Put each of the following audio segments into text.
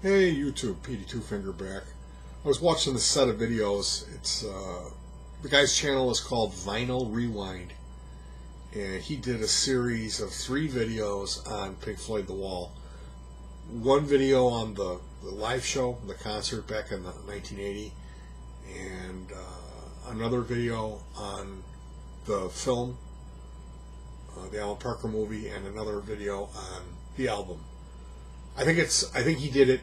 Hey YouTube, PD Two Finger back. I was watching this set of videos. It's the guy's channel is called Vinyl Rewind, and he did a series of 3 videos on Pink Floyd The Wall. One video on the live show, the concert back in 1980, and another video on the film, the Alan Parker movie, and another video on the album. I think he did it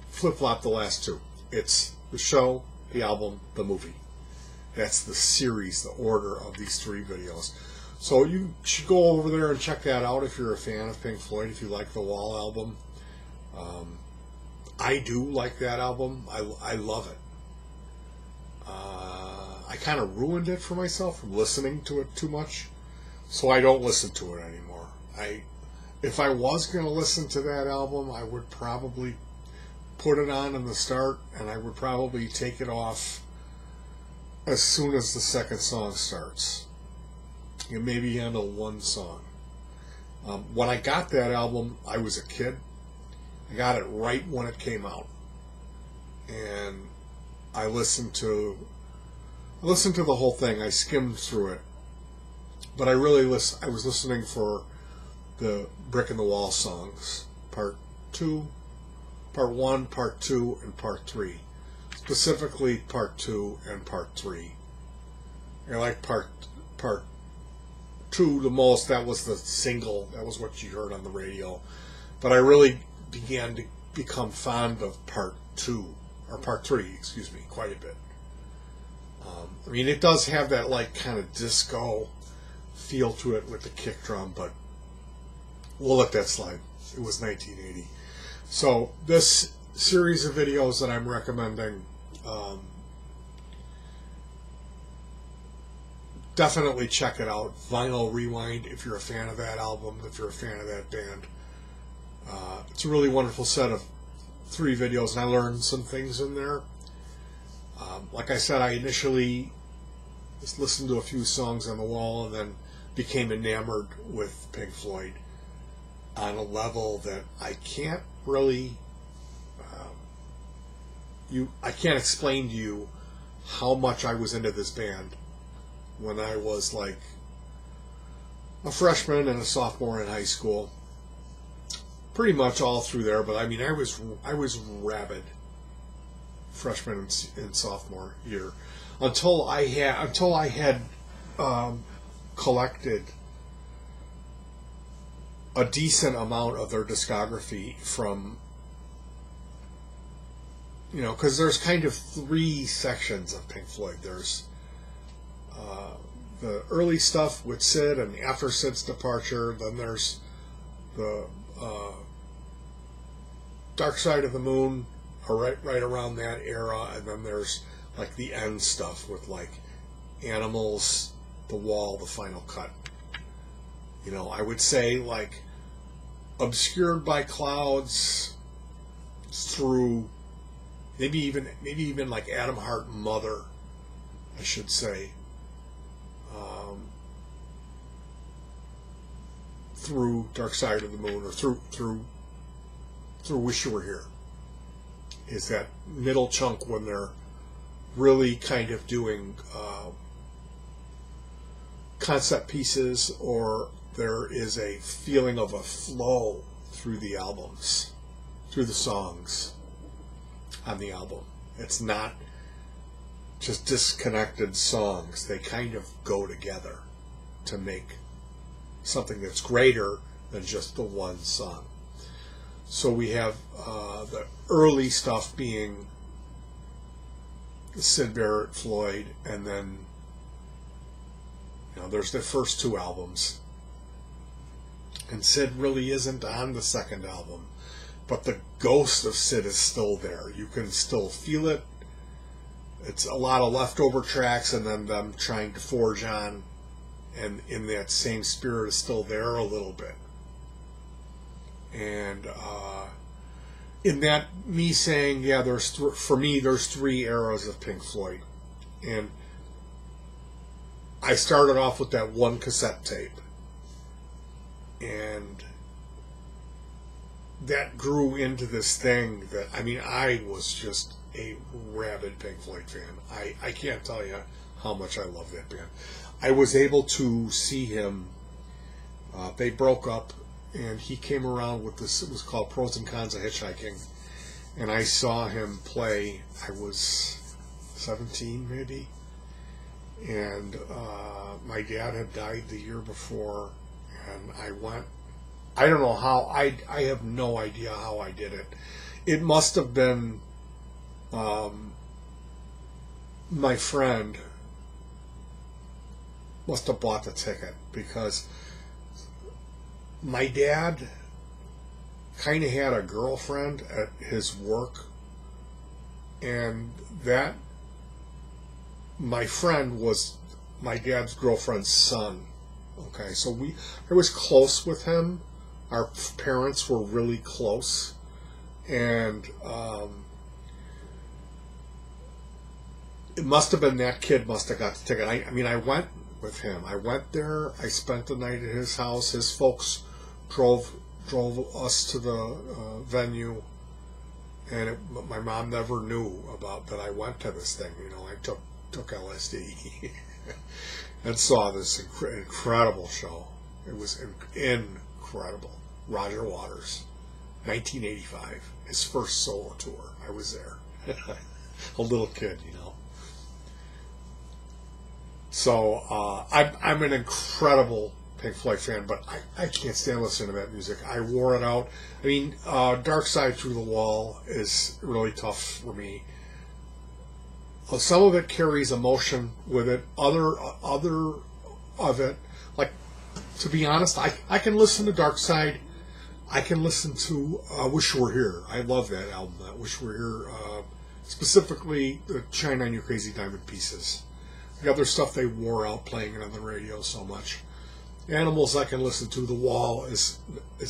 flip-flop the last 2. It's the show, the album, the movie. That's the series, the order of these 3 videos. So you should go over there and check that out if you're a fan of Pink Floyd, if you like the Wall album. I do like that album. I love it. I kind of ruined it for myself from listening to it too much, so I don't listen to it anymore. If I was going to listen to that album, I would probably put it on in the start, and I would probably take it off as soon as the second song starts, and maybe handle one song. When I got that album, I was a kid. I got it right when it came out, and I listened to the whole thing. I skimmed through it, but I was listening for the Brick in the Wall songs, part 1, part 2, and part 3. Specifically part 2 and part 3. I like part 2 the most. That was the single. That was what you heard on the radio. But I really began to become fond of part 3, quite a bit. I mean, it does have that like kind of disco feel to it with the kick drum, but we'll let that slide. It was 1980. So this series of videos that I'm recommending, definitely check it out. Vinyl Rewind, if you're a fan of that album, if you're a fan of that band. It's a really wonderful set of 3 videos, and I learned some things in there. Like I said, I initially just listened to a few songs on the Wall and then became enamored with Pink Floyd on a level that I can't really I can't explain to you how much I was into this band when I was like a freshman and a sophomore in high school. Pretty much all through there, but I mean I was rabid freshman and sophomore year until I had collected a decent amount of their discography from, because there's kind of 3 sections of Pink Floyd. There's the early stuff with Sid, and after Sid's departure, then there's the Dark Side of the Moon, right around that era, and then there's like the end stuff with like Animals, The Wall, The Final Cut. I would say like Obscured by Clouds through maybe even like Adam Hart Mother, I should say, through Dark Side of the Moon, or through Wish You Were Here, is that middle chunk when they're really kind of doing concept pieces, or there is a feeling of a flow through the albums, through the songs on the album. It's not just disconnected songs. They kind of go together to make something that's greater than just the one song. So we have the early stuff being Sid Barrett, Floyd, and then there's the first 2 albums. And Sid really isn't on the second album, but the ghost of Sid is still there. You can still feel it. It's a lot of leftover tracks, and then them trying to forge on, and in that same spirit is still there a little bit. And in that, me saying, yeah, for me, there's 3 eras of Pink Floyd. And I started off with that one cassette tape. And that grew into this thing that, I mean, I was just a rabid Pink Floyd fan. I can't tell you how much I love that band. I was able to see him. They broke up, and he came around with this. It was called Pros and Cons of Hitchhiking, and I saw him play. I was 17, maybe, and my dad had died the year before, and I went. I don't know how. I have no idea how I did it. It must have been my friend must have bought the ticket, because my dad kind of had a girlfriend at his work, and that my friend was my dad's girlfriend's son. Okay, so I was close with him. Our parents were really close, and it must have been that kid must have got the ticket. I mean, I went with him. I went there. I spent the night at his house. His folks drove us to the venue, and my mom never knew about that I went to this thing. You know, I took LSD and saw this incredible show. It was incredible. Roger Waters, 1985, his first solo tour. I was there, a little kid, you know. So I'm an incredible Pink Floyd fan, but I can't stand listening to that music. I wore it out. I mean, Dark Side Through the Wall is really tough for me. Some of it carries emotion with it. Other of it, like, to be honest, I can listen to Dark Side. I can listen to Wish You Were Here. I love that album, that Wish You Were Here. Specifically, the Shine On You Crazy Diamond Pieces. The other stuff they wore out playing it on the radio so much. Animals I can listen to. The Wall is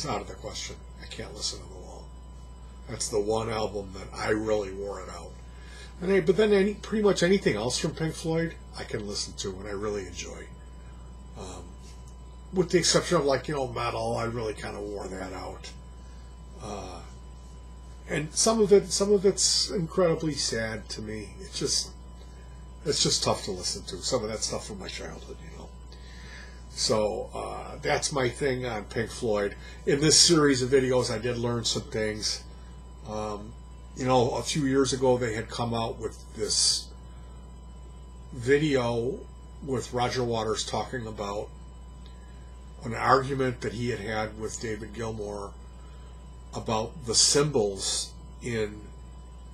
out of the question. I can't listen to The Wall. That's the one album that I really wore it out. But then pretty much anything else from Pink Floyd I can listen to and I really enjoy. With the exception of, like, you know, metal, I really kind of wore that out. And some of it's incredibly sad to me. It's just tough to listen to. Some of that stuff from my childhood, you know. So that's my thing on Pink Floyd. In this series of videos, I did learn some things. You know, a few years ago, they had come out with this video with Roger Waters talking about an argument that he had with David Gilmour about the cymbals in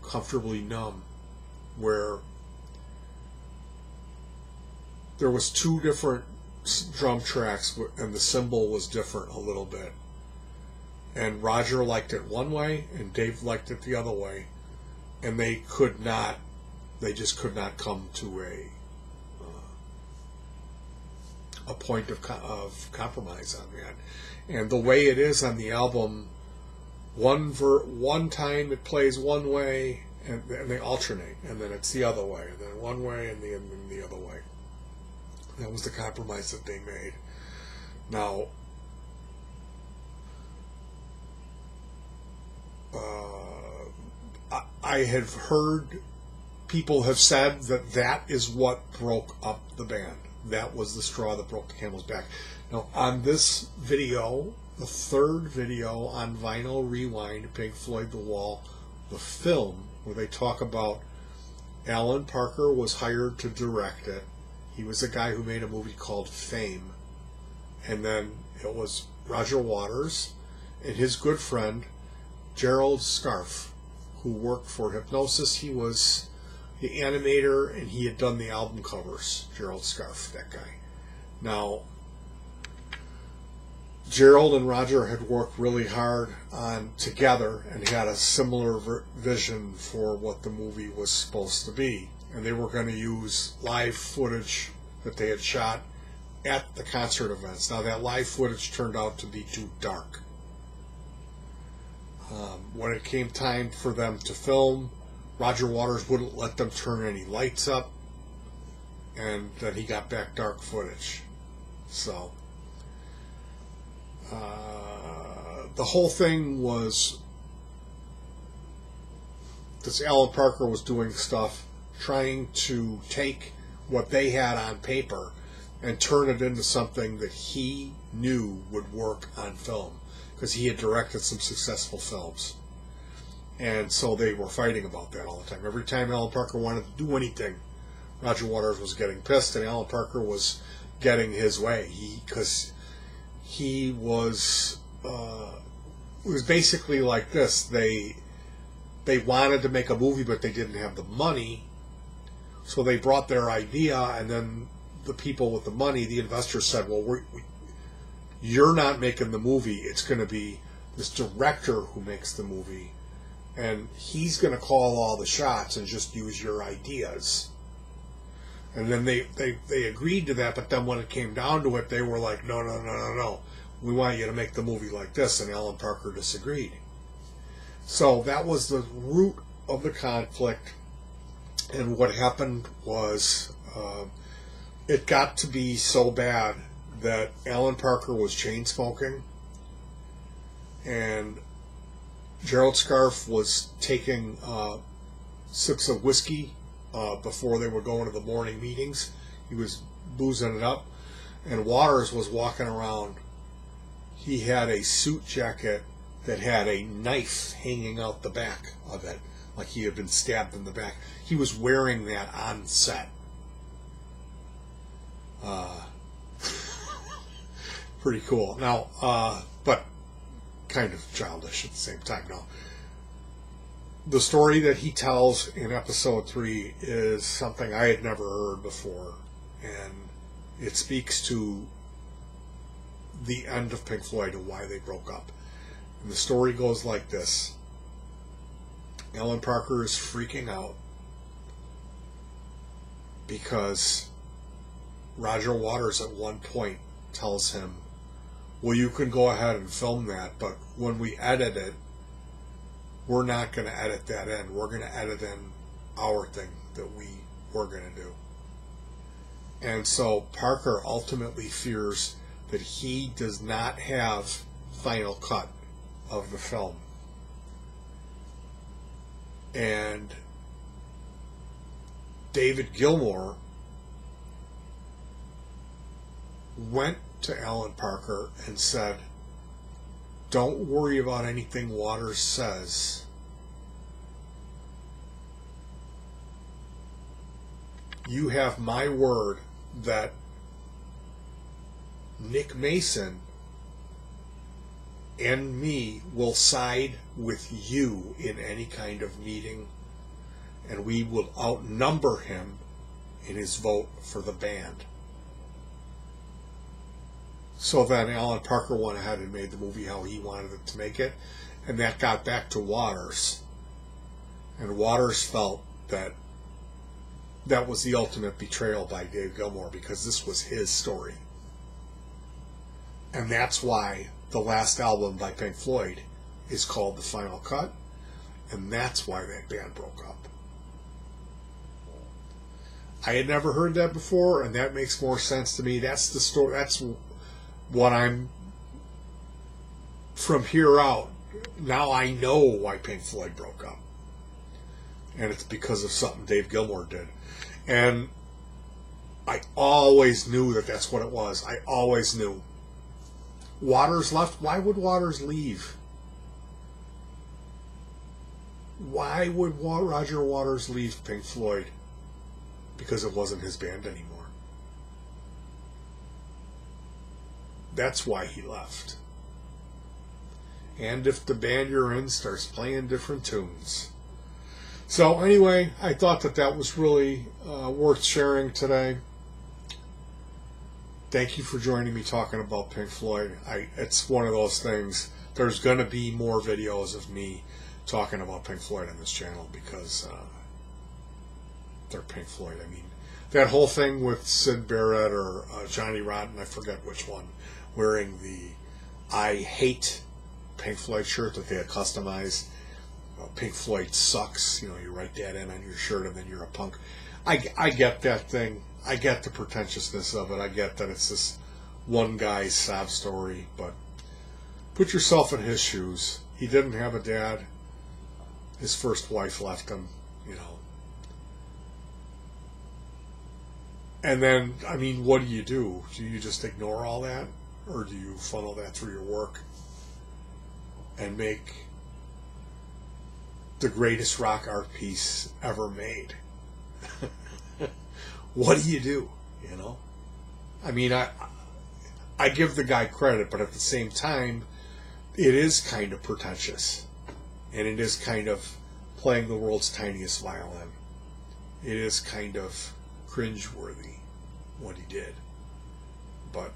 Comfortably Numb, where there was two different drum tracks and the cymbal was different a little bit. And Roger liked it one way and Dave liked it the other way. And they just could not come to a point of compromise on that. And the way it is on the album, one time it plays one way and they alternate, and then it's the other way, and then one way and then the other way. That was the compromise that they made. Now, I have heard people have said that is what broke up the band. That was the straw that broke the camel's back. Now, on this video, the third video on Vinyl Rewind, Pink Floyd The Wall, the film, where they talk about Alan Parker was hired to direct it. He was a guy who made a movie called Fame. And then it was Roger Waters and his good friend, Gerald Scarfe, who worked for Hypnosis. He was the animator, and he had done the album covers. Gerald Scarfe, that guy. Now, Gerald and Roger had worked really hard on together and had a similar vision for what the movie was supposed to be. And they were going to use live footage that they had shot at the concert events. Now, that live footage turned out to be too dark. When it came time for them to film, Roger Waters wouldn't let them turn any lights up, and then he got back dark footage. So the whole thing was this Alan Parker was doing stuff, trying to take what they had on paper and turn it into something that he knew would work on film, because he had directed some successful films. And so they were fighting about that all the time. Every time Alan Parker wanted to do anything, Roger Waters was getting pissed, and Alan Parker was getting his way. Because he was, it was basically like this. They wanted to make a movie, but they didn't have the money, so they brought their idea, and then the people with the money, the investors, said, well, you're not making the movie. It's going to be this director who makes the movie, and he's going to call all the shots and just use your ideas. And then they agreed to that, but then when it came down to it, they were like, no. We want you to make the movie like this, and Alan Parker disagreed. So that was the root of the conflict, and what happened was it got to be so bad that Alan Parker was chain smoking, and Gerald Scarfe was taking sips of whiskey before they were going to the morning meetings. He was boozing it up, and Waters was walking around. He had a suit jacket that had a knife hanging out the back of it, like he had been stabbed in the back. He was wearing that on set. Pretty cool. Now, but kind of childish at the same time. Now, the story that he tells in episode 3 is something I had never heard before, and it speaks to the end of Pink Floyd and why they broke up. And the story goes like this. Alan Parker is freaking out because Roger Waters at one point tells him, well, you can go ahead and film that, but when we edit it, we're not going to edit that in. We're going to edit in our thing that we're going to do. And so Parker ultimately fears that he does not have final cut of the film. And David Gilmour went to Alan Parker and said, don't worry about anything Waters says. You have my word that Nick Mason and me will side with you in any kind of meeting, and we will outnumber him in his vote for the band. So then Alan Parker went ahead and made the movie how he wanted it to make it, and that got back to Waters. And Waters felt that that was the ultimate betrayal by Dave Gilmour, because this was his story. And that's why the last album by Pink Floyd is called The Final Cut, and that's why that band broke up. I had never heard that before, and that makes more sense to me. That's the story. That's what I'm, from here out, now I know why Pink Floyd broke up. And it's because of something Dave Gilmour did. And I always knew that that's what it was. I always knew. Waters left. Why would Waters leave? Why would Roger Waters leave Pink Floyd? Because it wasn't his band anymore. That's why he left. And if the band you're in starts playing different tunes. So anyway, I thought that was really worth sharing today. Thank you for joining me talking about Pink Floyd. It's one of those things. There's going to be more videos of me talking about Pink Floyd on this channel, because they're Pink Floyd. I mean, that whole thing with Sid Barrett or Johnny Rotten, I forget which one, wearing the I hate Pink Floyd shirt that they had customized. Pink Floyd sucks. You know, you write that in on your shirt and then you're a punk. I get that thing. I get the pretentiousness of it. I get that it's this one guy's sob story, but put yourself in his shoes. He didn't have a dad. His first wife left him, you know. And then, I mean, what do? Do you just ignore all that? Or do you funnel that through your work and make the greatest rock art piece ever made? What do? You know? I mean, I give the guy credit, but at the same time, it is kind of pretentious. And it is kind of playing the world's tiniest violin. It is kind of cringeworthy what he did. But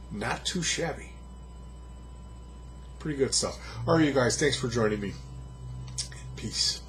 not too shabby. Pretty good stuff. All right, you guys, thanks for joining me. Peace.